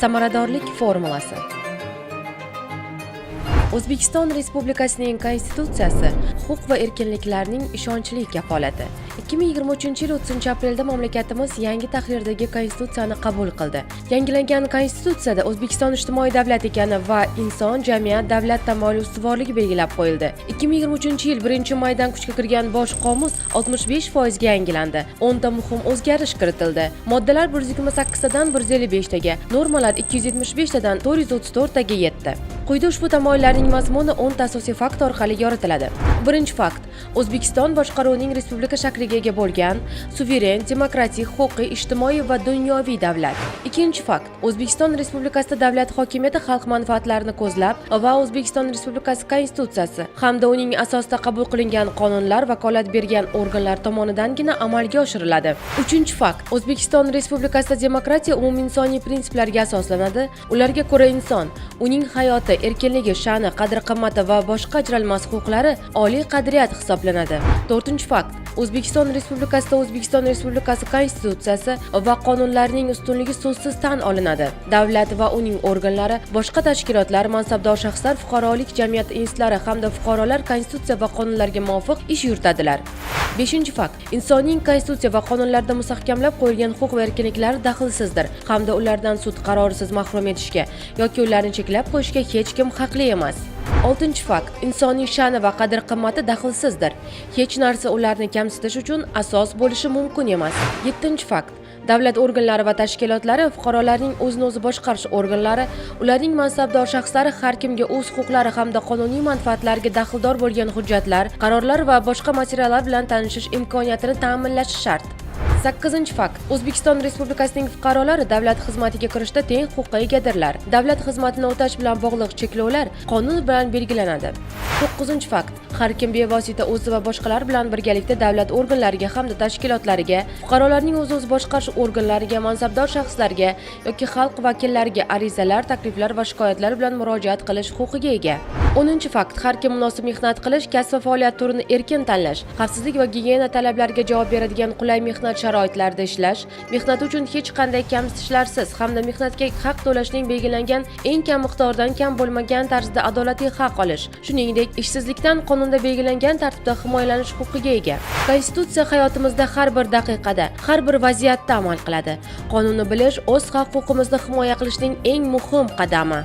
Samaradorlik formulasi. O'zbekiston Respublikasining Konstitutsiyasi huquq va erkinliklarning ishonchli kafolati. 2023-yil 30-aprelda mamlakatimiz yangi tahrirdagi konstitutsiyani qabul qildi. Yangilangan konstitutsiyada O'zbekiston ijtimoiy davlat ekani va inson, jamiyat, davlat tamoyili ustuvorligi belgilab qo'yildi. 2023-yil 1-maydan kuchga kirgan bosh qomus 65% ga yangilandi. 10 ta muhim o'zgarish kiritildi. Moddalar 128 tadan 155 taga, normalar 275 tadan 434 taga yetdi. Quyida ushbu tamoyillarning mazmuni 10 ta asosiy fakt orqali yoritiladi. Birinchi fakt: O'zbekiston boshqaruvining respublika shakliga ega bo'lgan, suveren, demokratik, huquqiy, ijtimoiy va dunyoviy davlat. Ikkinchi fakt: O'zbekiston Respublikasida davlat hokimiyati xalq manfaatlarini ko'zlab va O'zbekiston Respublikasi Konstitutsiyasi hamda uning asosida qabul qilingan qonunlar vakolat bergan organlar tomonidangina amalga oshiriladi. Uchinchi fakt: O'zbekiston Respublikasida demokratiya umuminsoniy prinsiplarga asoslanadi. Ularga ko'ra inson, uning hayoti, erkinligi, sha'ni, qadr-qimmati va boshqa ajralmas huquqlari oliy qadriyat hisoblanadi. To'rtinchi fakt: O'zbekiston Respublikasida O'zbekiston Respublikasi Konstitutsiyasi va qonunlarining ustunligi so'zsiz tan olinadi. Davlat va uning organlari, boshqa tashkilotlar, mansabdor shaxslar, fuqarolik jamiyati institutlari hamda fuqarolar konstitutsiya va qonunlarga muvofiq ish yuritadilar. Beshinchi fakt: insonning konstitutsiya va qonunlarda mustahkamlab qo'yilgan huquq va erkinliklari daxlsizdir hamda ulardan sud qarorisiz mahrum etishga yoki ularni cheklab qo'yishga hech kim haqli emas. Oltinchi fakt: insonning sha'ni va qadr-qimmati daxlsizdir. Hech narsa ularni kamsitish uchun asos bo'lishi mumkin emas. Yettinchi fakt: davlat organlari va tashkilotlari, fuqarolarning o'zini o'zi boshqarish organlari, ularning mansabdor shaxslari har kimga o'z huquqlari hamda qonuniy manfaatlariga daxldor bo'lgan hujjatlar, qarorlar va boshqa materiallar bilan tanishish imkoniyatini ta'minlashi shart. 8-fakt: O'zbekiston Respublikasining fuqarolari davlat xizmatiga kirishda teng huquqqa egadirlar. Davlat xizmatini o'tash bilan bog'liq cheklovlar qonun bilan belgilanadi. 9-fakt: har kim bevosita o'zi va boshqalar bilan birgalikda davlat organlariga hamda tashkilotlariga, fuqarolarning o'z boshqarish organlariga, mansabdor shaxslarga yoki xalq vakillariga arizalar, takliflar va shikoyatlar bilan murojaat qilish huquqiga ega. 10-fakt: har kim munosib mehnat qilish, kasb va faoliyat turini erkin tanlash, xavfsizlik va gigiyena talablariga javob beradigan qulay mehnat sharoitlarida ishlash, mehnat uchun hech qanday kamsitishlarsiz hamda mehnatga haq to'lashning belgilangan eng kam miqdordan kam bo'lmagan tarzda adolatli haq olish, shuningdek ishsizlikdan qonunda belgilangan tartibda himoyalanish huquqiga ega. Konstitutsiya hayotimizda har bir daqiqada, har bir vaziyatda amal qiladi. Qonunni bilish o'z haq-huquqimizni himoya qilishning eng muhim qadami.